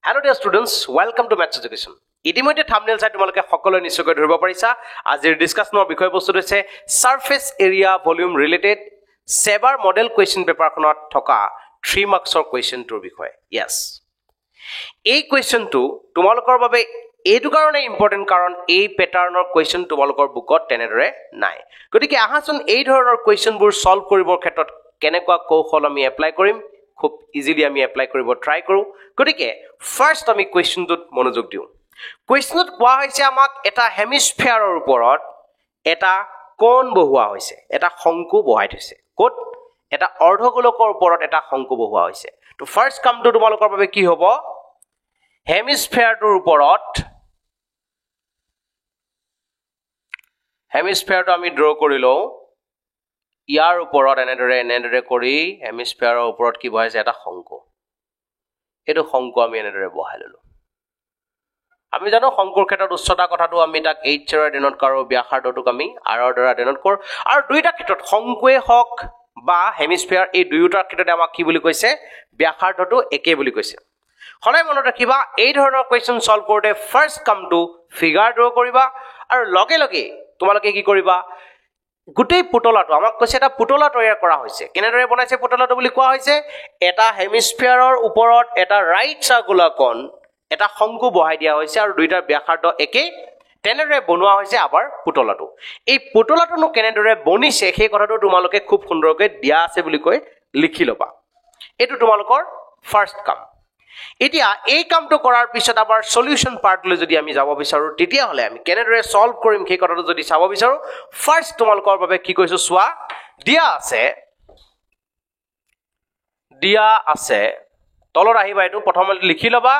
Hello dear students, welcome to Maths Education. ইতিমধ্যে thumbnail চাই তোমালোকে সকলোৱে নিশ্চয়কৈ ধৰিব পাৰিছা আজিৰ ডিসকাশনৰ বিষয়বস্তু হৈছে সাৰফেস এৰিয়া ভলিউম ৰিলেটেড সেভাৰ মডেল কোৱেশ্চন পেপাৰখনত থকা 3 মাৰ্কছৰ কোৱেশ্চনটোৰ বিষয়ে yes এই কোৱেশ্চনটো তোমালোকৰ বাবে এইটো কাৰণে ইম্পৰ্টেন্ট কাৰণ এই প্যাটাৰ্নৰ কোৱেশ্চন তোমালোকৰ বুকত তেনেদৰে নাই গতিকে আহাচোন এই ধৰণৰ কোৱেশ্চনবোৰ সলভ কৰিবৰ ক্ষেত্ৰত কেনেকুৱা কৌশল আমি এপ্লাই কৰিম খুব ইজিলি আমি এপ্লাই কৰিব ট্ৰাই কৰো গতিকে ফাৰ্স্ট আমি কোৱেশ্চনটোত মনোযোগ দিওঁ কোৱেশ্চনত কোৱা হৈছে আমাক এটা হেমিস্ফিয়াৰৰ ওপৰত এটা কোণ বহোৱা হৈছে এটা শংকু বহাই থৈছে কোট এটা অৰ্ধগোলকৰ ওপৰত এটা শংকু বহোৱা হৈছে তো ফাৰ্স্ট কামটো তোমালোকৰ বাবে কি হ'ব হেমিস্ফিয়াৰটোৰ ওপৰত হেমিস্ফিয়াৰটো আমি ড্ৰ কৰি লওঁ ইয়াৰ ওপৰত এনেদৰে কৰি হেমিস্ফিয়াৰৰ ওপৰত কি বহাইছে এটা শংকু এটো শংকু আমি এনেদৰে বহাই ললো আমি জানো শংকুৰ ক্ষেত্ৰত উচ্চতা কথাটো আমি তাক h ৰ ডিনোট কৰো ব্যাসাৰ্ধটোক আমি r ৰ দ্বাৰা ডিনোট কৰো আৰু দুইটা ক্ষেত্ৰত শংকুৱে হক বা হেমিস্ফিয়াৰ এই দুয়োটাৰ ক্ষেত্ৰত আমাক কি বুলি কৈছে ব্যাসাৰ্ধটো একে বুলি কৈছে হলাই মনত ৰাখিবা এই ধৰণৰ কোৱেশ্চন সলভ কৰোতে ফাৰ্স্ট কামটো ফিগাৰ ড্ৰ কৰিবা আৰু লগে লগে তোমালোকে কি কৰিবা গুটেই পুতলাটো আমাক কৈছে এটা পুতলা তৈয়াৰ কৰা হৈছে কেনেদৰে বনাইছে পুতলাটো বুলি কোৱা হৈছে এটা হেমিস্ফিয়াৰৰ ওপৰত এটা ৰাইট সাৰ্কুলাৰ কোণ এটা শংকু বহাই দিয়া হৈছে আৰু দুইটাৰ ব্যাসাৰ্ধ একে তেনেদৰে বনোৱা হৈছে আবাৰ পুতলাটো এই পুতলাটোনো কেনেদৰে বনিছে সেই কথাটো তোমালোকে খুব সুন্দৰকৈ দিয়া আছে বুলি কৈ লিখি লবা এটো তোমালোকৰ ফাৰ্স্ট কাম এতিয়া এই কামটো কৰাৰ পিছত আবাৰ সলিউশন পাৰ্টলৈ যদি আমি যাব বিচাৰো তেতিয়া হলে আমি কেনেদৰে সলভ কৰিম সেই কথাটো যদি চাব বিচাৰো ফাৰ্স্ট তোমালোকৰ বাবে কি কৈছো সোৱা দিয়া আছে তলত আহিবা এটো প্ৰথমতে লিখি লবা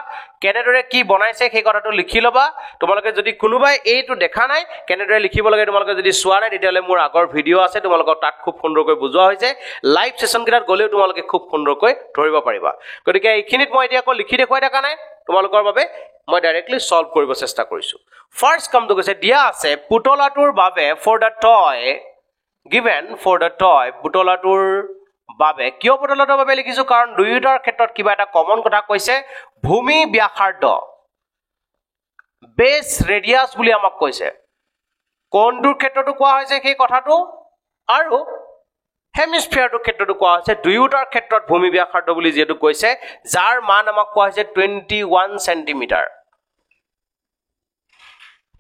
কেনেদৰে কি বনাইছে সেই কথাটো লিখি লবা তোমালোকে যদি কোনোবাই এইটো দেখা নাই কেনেদৰে লিখিব লাগে তোমালোকে যদি সোৱা নাই তেতিয়ালে মোৰ আগৰ ভিডিও আছে তোমালোকক তাত খুব সুন্দৰকৈ বুজোৱা হৈছে লাইভ সেশন কিটাত গলেও তোমালোকে খুব সুন্দৰকৈ ধৰিব পাৰিবা গতিকে এইখিনিত মই এতিয়া লিখি দেখুৱাই থকা নাই তোমালোকৰ বাবে মই ডাইৰেক্টলি সলভ কৰিব চেষ্টা কৰিছো ফাৰ্স্ট কামটো কৈছে দিয়া আছে পুতলাটোৰ বাবে for the toy given for the toy পুতলাটোৰ বাবে কিয় পুতলাটোৰ বাবে লিখিছো কাৰণ দুয়োটাৰ ক্ষেত্ৰত কিবা এটা কমন কথা কৈছে ভূমি ব্যাসাৰ্ধ বেস ৰেডিয়াস বুলি আমাক কৈছে কোণটোৰ ক্ষেত্ৰতো কোৱা হৈছে সেই কথাটো আৰু হেমিস্ফিয়াৰটোৰ ক্ষেত্ৰতো কোৱা হৈছে দুয়োটাৰ ক্ষেত্ৰত ভূমি ব্যাসাৰ্ধ বুলি যেটো কৈছে যাৰ মান আমাক কোৱা হৈছে 21 centimetre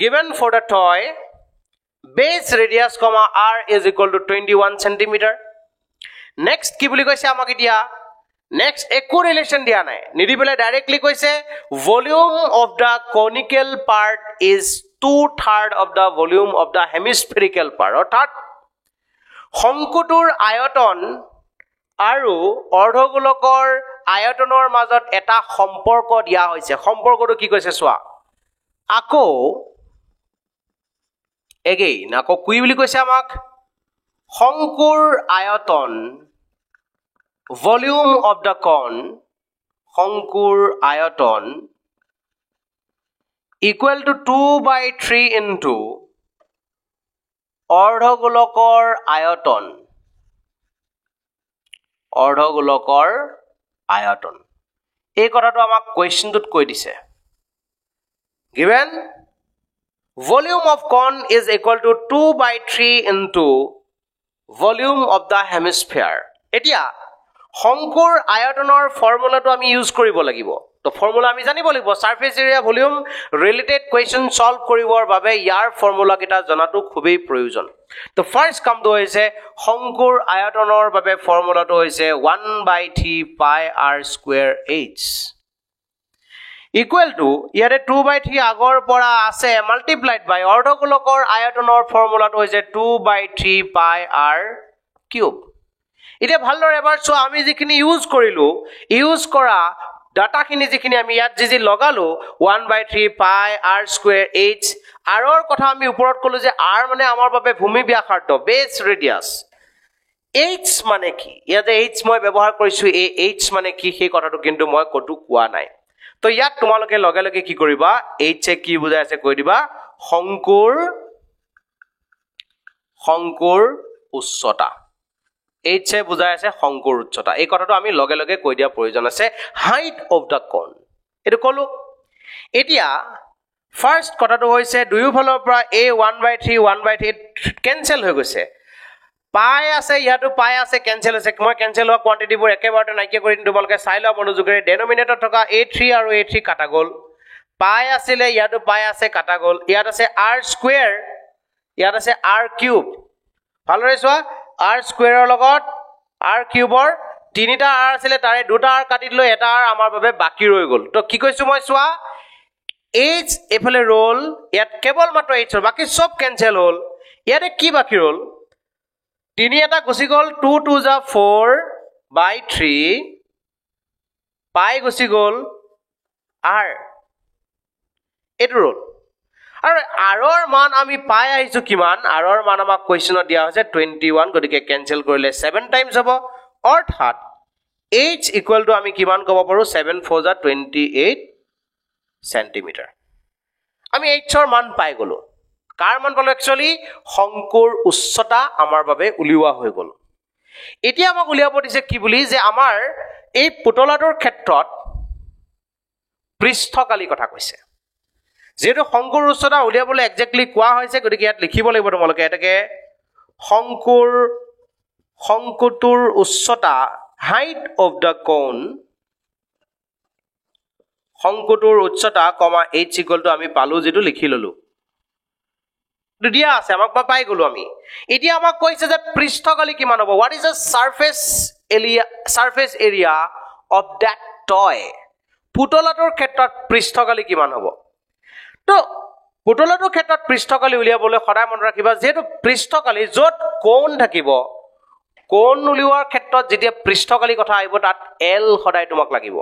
given for the toy base radius r is equal to 21 centimeter next কি বুলি কৈছে আমাক এতিয়া next একো ৰিলেশন দিয়া নাই নিদি বলে ডাইৰেক্টলি কৈছে volume of the conical part is 2/3 of the volume of the hemispherical part অৰ্থাৎ শংকুটোৰ আয়তন আৰু অৰ্ধগোলকৰ আয়তনৰ মাজত এটা সম্পৰ্ক দিয়া হৈছে সম্পৰ্কটো কি কৈছে সোৱা আকৌ এগেইন আকৌ কি বুলি কৈছে আমাক শংকুৰ আয়তন volume of the cone শংকুৰ আয়তন equal to 2/3 into অৰ্ধগোলকৰ আয়তন এই কথাটো আমাক কোৱেশ্চনটোত কৈ দিছে given volume of cone is equal to 2/3 into volume of the hemisphere এতিয়া শংকুৰ আয়তনৰ ফৰ্মুলাটো আমি ইউজ কৰিব লাগিব তো ফৰ্মুলা আমি জানিব লাগিব surface area volume related question solve কৰিবৰ বাবে ইয়াৰ ফৰ্মুলা কিটা জনাটো খুবেই প্ৰয়োজন তো ফাৰ্স্ট কামটো হৈছে শংকুৰ আয়তনৰ বাবে ফৰ্মুলাটো হৈছে 1/3 pi r square h equal to ইয়াৰে 2/3 আগৰ পৰা আছে মাল্টিপ্লাইড বাই অৰ্ধগোলকৰ আয়তনৰ ফৰ্মুলাটো হৈছে 2/3 pi r cube এটা ভালদৰে এবাৰ সো আমি যিখিনি ইউজ কৰিলো ইউজ কৰা ডাটাখিনি যিখিনি আমি ইয়াত যি লগালো 1/3 pi r square h আৰৰ কথা আমি ওপৰত কলো যে r মানে আমাৰ বাবে ভূমি ব্যাসাৰ্ধ বেস ৰেডিয়াস h মানে কি ইয়াতে h মই ব্যৱহাৰ কৰিছো এই h মানে কি সেই কথাটো কিন্তু মই কটো কোৱা নাই তো ইয়াত তোমালোকে লগে লগে কি কৰিবা h এ কি বুজাই আছে কৈ দিবা শংকুৰ উচ্চতা h এ বুজাই আছে শংকুৰ উচ্চতা এই কথাটো আমি লগে লগে কৈ দিয়া প্ৰয়োজন আছে হাইট অফ দা কোণ এটো কলো এতিয়া ফাৰ্স্ট কথাটো হৈছে দুয়োফালৰ পৰা a 1/3 1/3 কেনসেল হৈ গৈছে পাই আছে ইয়াতো পাই আছে কেনসেল হৈছে মই কেনসেল হোৱা কোৱান্টিটিবোৰ একেবাৰতে নাইকিয়া কৰি দিম তোমালোকে চাই লোৱা মনোযোগেৰে ডেনোমিনেটৰ থকা a3 আৰু a3 কাটা গল পাই আছিলে ইয়াতো পাই আছে কাটা গল ইয়াত আছে r স্কয়াৰ ইয়াত আছে r কিউব ভালৰে চোৱা r স্কয়াৰৰ লগত r কিউবৰ তিনিটা r আছিলে তাৰে দুটা r কাটি দিলো এটা r আমাৰ বাবে বাকি ৰৈ গল তো কি কৈছো মই চোৱা h এফালে ৰোল ইয়াত কেবল মাত্ৰ h বাকি সব কেনসেল হল ইয়াতে কি বাকি রোল তিনি এটা গুছি গল 2 2 যা 4/3 পাই গুছি গল r এটো রোল আৰু r ৰ মান আমি পাই আহিছো কিমান r ৰ মান আমাক কোৱেশ্চনত দিয়া হৈছে 21 গতিকে কেনসেল কৰিলে 7 টাইমছ হ'ব অৰ্থাৎ h ইকুৱেল টু আমি কিমান ক'ব পাৰো 7 4 যা 28 সেন্টিমিটাৰ আমি h ৰ মান পাই গলো কাৰ মান পালো একচুয়ালি শংকুৰ উচ্চতা আমাৰ বাবে উলিওৱা হৈ গল এতিয়া আমাক উলিয়াব দিছে কি বুলি যে আমাৰ এই পুতলাটোৰ ক্ষেত্ৰত পৃষ্ঠকালি কথা কৈছে যেটো শংকুৰ উচ্চতা উলিয়াবলৈ এক্স্যাক্টলি কোৱা হৈছে গতিকে ইয়াত লিখিব লাগিব তোমালোকে এটাকে শংকুটোৰ উচ্চতা হাইট অফ দা কোন শংকুটোৰ উচ্চতা কমা h ইকুৱেল টু আমি পালো যেটো লিখি ললো দিয়া আছে আমাক পাই গলো আমি এতিয়া আমাক কৈছে যে পৃষ্ঠকালি কিমান হ'ব what is the surface area of that toy পুতলাটোৰ ক্ষেত্ৰত পৃষ্ঠকালি কিমান হ'ব তো পুতলাটোৰ ক্ষেত্ৰত পৃষ্ঠকালি উলিয়াবলৈ সদায় মনত ৰাখিবা যেটো পৃষ্ঠকালি যত কোণ থাকিব কোণ উলিওৱাৰ ক্ষেত্ৰত যেতিয়া পৃষ্ঠকালি কথা আহিব তাত l সদায় তোমাক লাগিব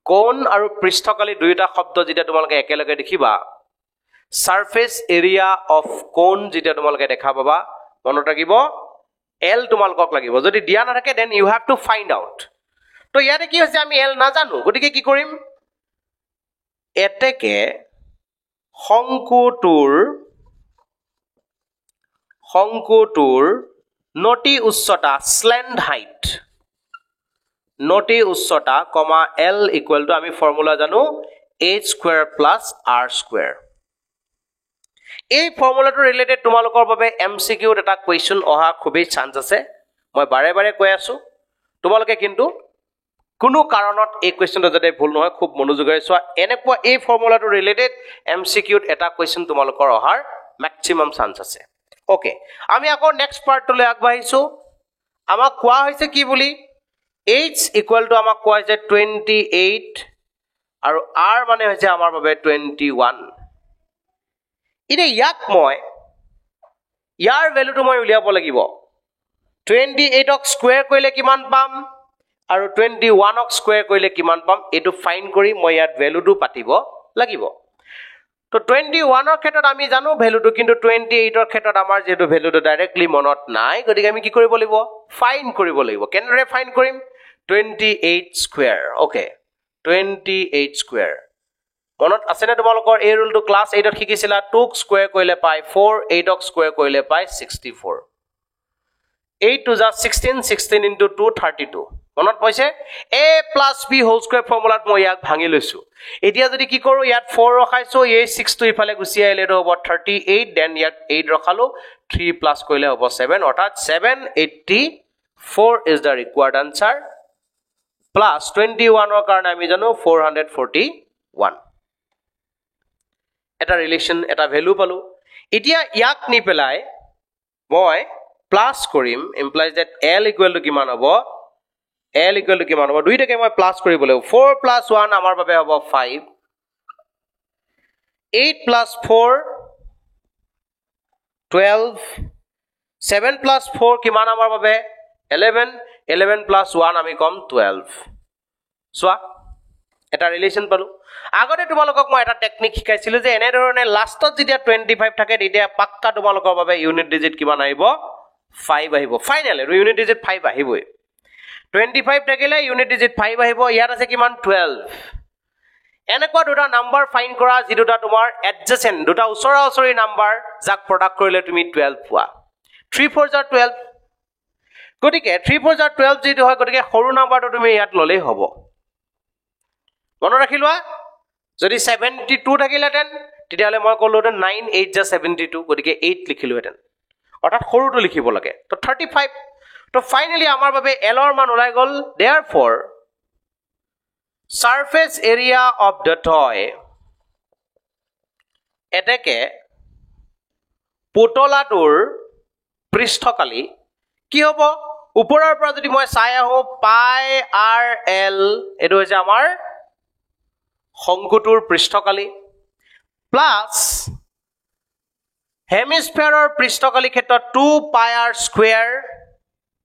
কোণ আৰু পৃষ্ঠকালি দুইটা শব্দ যেতিয়া তোমালোকে একেলগে দেখিবা সাৰফেস এৰিয়া অফ কোণ যেতিয়া তোমালোকে দেখা পাবা মনত ৰাখিব l তোমালোকক লাগিব যদি দিয়া না থাকে then you have to find out তো ইয়াতে কি হৈছে আমি l নাজানো গতিকে কি কৰিম এতেকে শংকুটোৰ নটি উচ্চতা স্লেন্ড হাইট নটি উচ্চতা কমা l ইকুৱেল টু আমি ফৰ্মুলা জানো h square plus r square এই ফৰ্মুলাটো ৰিলেটেড তোমালোকৰ বাবে এমসিকিউত এটা কোৱেশ্চন অহা খুবেই চান্স আছে মই বাৰে বাৰে কৈ আছো তোমালোকে কিন্তু কোনো কাৰণত এই কোৱেশ্চনটো যদি ভুল নহয় খুব মনোযোগেৰে চোৱা এনেকুৱা এই ফৰ্মুলাটো ৰিলেটেড এমসিকিউত এটা কোৱেশ্চন তোমালোকৰ অহাৰ ম্যাক্সিমাম চান্স আছে ওকে আমি আকৌ নেক্সট পাৰ্টলৈ আগবাঢ়িছো আমাক কোৱা হৈছে কি বুলি h ইকুৱেল টু আমাক কোৱা হৈছে 28 আৰু r মানে হৈছে আমাৰ বাবে 21 ইনে ইয়াক মই ইয়াৰ ভ্যালুটো মই উলিয়াব লাগিব 28 ক স্কয়াৰ কৰিলে কিমান পাম আৰু 21 ক স্কয়াৰ কৰিলে কিমান পাম এটো ফাইন কৰি মই ইয়াত ভ্যালুটো পাতিব লাগিব তো 21 ৰ ক্ষেত্ৰত আমি জানো ভ্যালুটো কিন্তু 28 ৰ ক্ষেত্ৰত আমাৰ যেটো ভ্যালুটো ডাইৰেক্টলি মনত নাই গতিকে আমি কি কৰিব লাগিব ফাইন কৰিব লাগিব কেনেদৰে ফাইন কৰিম 28 স্কয়াৰ ওকে 28 স্কয়াৰ মনত আছে না তোমালোকৰ এই ৰুলটো ক্লাস 8 ত শিকিছিলা 2 ক স্কয়াৰ কৰিলে পাই 4 8 ক স্কয়াৰ কৰিলে পাই 64 8 to 16 16 into 2 32 মনত পইছে a plus b whole square ফৰ্মুলাত মই ইয়াক ভাঙি লৈছো এতিয়া যদি কি কৰো ইয়াত 4 ৰখাইছো এই 6 টো ইফালে গুছি আহিলে হ'ব 38 দেন ইয়াত 8 ৰখালো 3 প্লাস কৰিলে হ'ব 7 অৰ্থাৎ 784 is the required answer plus 21 ৰ কাৰণে আমি জানো 441 এটা ৰিলেশন এটা ভ্যালু পালো এতিয়া ইয়াক নি পেলাই মই প্লাস কৰিম implies that l equal to কিমান হ'ব l equal to কিমান হ'ব দুইটাকে মই প্লাস কৰিব লাগিব 4 plus 1 আমাৰ বাবে হ'ব 5 8 plus 4 12 7 plus 4 কিমান আমাৰ বাবে 11 11 plus 1 আমি কম 12 সোৱা এটা ৰিলেশন পালো আগতে তোমালোকক মই এটা টেকনিক শিকাইছিলো যে এনে ধৰণে লাষ্টত যেতিয়া 25 থাকে তেতিয়া পাক্কা তোমালোকৰ বাবে ইউনিট ডিজিট কিমান আহিব 5 আহিব ফাইনাল ইউনিট ডিজিট 5 আহিবই 25 থাকিলে ইউনিট ডিজিট 5 আহিব ইয়াত আছে কিমান 12 এনেকুৱা দুটা নাম্বাৰ ফাইন কৰা যি দুটা তোমাৰ এডজেসেন্ট দুটা ওচৰা ওচৰি নাম্বাৰ যাক প্ৰডাক্ট কৰিলে তুমি 12 পোৱা 3 4 জাৰ 12 গতিকে 3 4 জাৰ 12 যেটো হয় গতিকে সৰু নাম্বাৰটো তুমি ইয়াত ললেই হ'ব মনত ৰাখি লোৱা যদি 72 থাকিলেহেঁতেন তেতিয়াহ'লে মই ক'লোহেঁতেন 9 8 যা 72 গতিকে 8 লিখিলোহেঁতেন অৰ্থাৎ সৰুটো লিখিব লাগে তো 35 তো ফাইনেলি আমাৰ বাবে এলৰ মান ওলাই গ'ল therefore surface area of the toy এতেকে পুতলাটোৰ পৃষ্ঠকালি কি হ'ব ওপৰৰ পৰা যদি মই চাই আহো পাই আৰ এল এটো হৈছে আমাৰ শংকুটোৰ পৃষ্ঠকালি প্লাস হেমিস্ফিয়াৰৰ পৃষ্ঠকালি ক্ষেত্ৰত 2 পাই আৰ স্কয়াৰ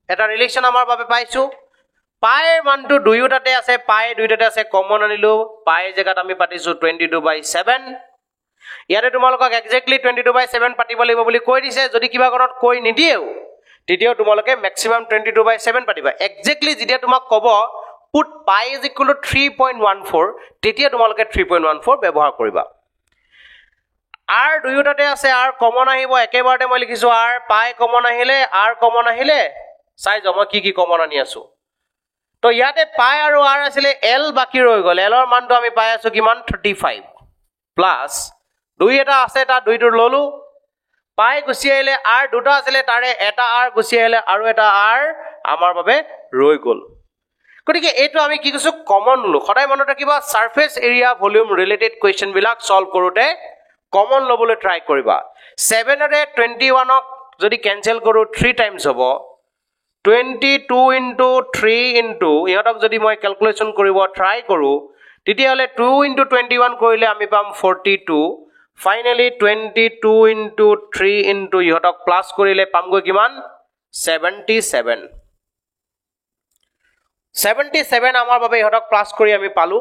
এটা ৰিলেশন আমাৰ বাবে পাইছো পাই মানটো দুয়োটাতে আছে পাই দুয়োটাতে আছে কমন আনিলো পাই জায়গাত আমি পাতিছো 22/7 ইয়াৰে তোমালোকক এক্স্যাক্টলি 22/7 পাতিব লাগিব বুলি কৈ দিছে যদি কিবা কাৰণত কৈ নিদিয়েও তেতিয়া তোমালোকে ম্যাক্সিমাম 22/7 পাতিবা এক্স্যাক্টলি যেতিয়া তোমাক কব put pi is equal to 3.14 তেতিয়া তোমালোকে 3.14 ব্যৱহাৰ কৰিবা r দুয়োটাতে আছে r কমন আহিব একেবাৰতে মই লিখিছো r পাই কমন আহিলে r কমন আহিলে চাই যাও মই কি কমন আনি আছো তো ইয়াতে পাই আৰু r আছিল l বাকি ৰৈ গল l ৰ মানটো আমি পাই আছো কিমান 35 প্লাস দুই এটা আছে তা দুইটোৰ ললো পাই গুছি আহিলে r দুটা আছিল তাৰে এটা r গুছি আহিলে আৰু এটা r আমাৰ বাবে ৰৈ গল গতিকে এইটো আমি কি কৈছো কমন ললো সদায় মনত ৰাখিবা surface area volume related question বিলাক সলভ কৰোতে কমন লবলৈ ট্ৰাই কৰিবা 7 ৰে 21 ক যদি ক্যান্সেল কৰো 3 টাইমস হ'ব 22 into 3 into ইহতক যদি মই ক্যালকুলেশন কৰিব ট্ৰাই কৰো তেতিয়াহলে 2 into 21 কৰিলে আমি পাম 42 ফাইনালি 22 into 3 into ইহতক প্লাস কৰিলে পামগৈ কিমান 77 77 আমাৰ বাবে ইহতক প্লাস কৰি আমি পালো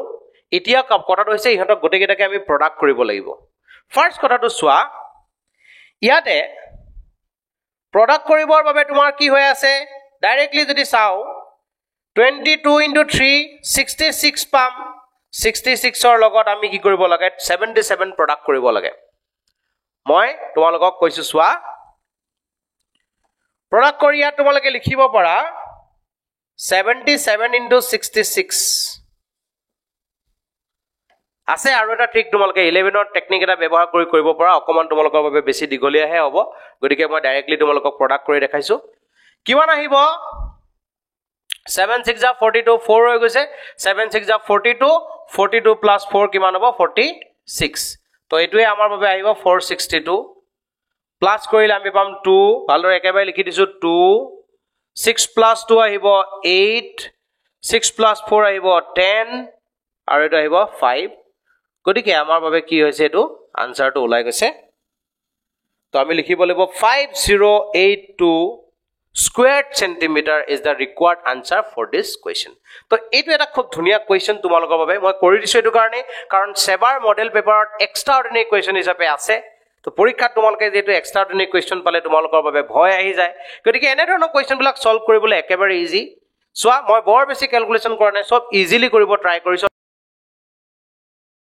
এতিয়া কথাটো হৈছে ইহতক গটেকেটাকে আমি প্ৰডাক্ট কৰিব লাগিব ফাৰ্স্ট কথাটো চোৱা ইয়াতে প্ৰডাক্ট কৰিবৰ বাবে তোমাৰ কি হৈ আছে ডাইৰেক্টলি যদি চাও 22 into 3 66 পাম 66 ৰ লগত আমি কি কৰিব লাগে 77 প্ৰডাক্ট কৰিব লাগে মই তোমালোকক কৈছো চোৱা প্ৰডাক্ট কৰি ইয়াত তোমালোকে লিখিব পাৰা 77 into 66 আছে আৰু এটা ট্ৰিক তোমালোকে 11 ৰ টেকনিক এটা ব্যৱহাৰ কৰি কৰিব পাৰা অকমান তোমালোকৰ বাবে বেছি দিগলিয়াহে হ'ব গতিকে মই ডাইৰেক্টলি তোমালোকক প্ৰডাক্ট কৰি দেখাইছো কিমান আহিব 7 6 যা 42 4 হৈ গৈছে 7 6 যা 42 42 plus 4 কিমান হ'ব 46 তো এটোৱে আমাৰ বাবে আহিব 462 প্লাস কৰিলে আমি পাম 2 ভালদৰে একেবাৰে লিখি দিছো 2 6 plus 2 আহিব 8 6 plus 4 আহিব 10 আৰু এটা আহিব 5 গতিকে আমাৰ বাবে কি হৈছে এটো আনসাৰটো ওলাই গৈছে তো আমি লিখিব লাগিব 5082 squared centimeter is the required answer for this question তো এইটো এটা খুব ধুনিয়া কোৱেশ্চন তোমালোকৰ বাবে মই কৰি দিছো এটো কাৰণে কাৰণ সেবাৰ মডেল পেপাৰত এক্সট্ৰাঅৰ্ডিনাৰী কোৱেশ্চন হিচাপে আছে তো পৰীক্ষাত তোমালোকে যেটো এক্সট্ৰাঅৰ্ডিনাৰী কোৱেশ্চন পালে তোমালোকৰ বাবে ভয় আহি যায় গতিকে এনে ধৰণৰ কোৱেশ্চন বিলাক সলভ কৰিবলৈ একেবাৰে ইজি সোৱা মই বৰ বেছি ক্যালকুলেশন কৰা নাই সব ইজিলি কৰিব ট্ৰাই কৰিছো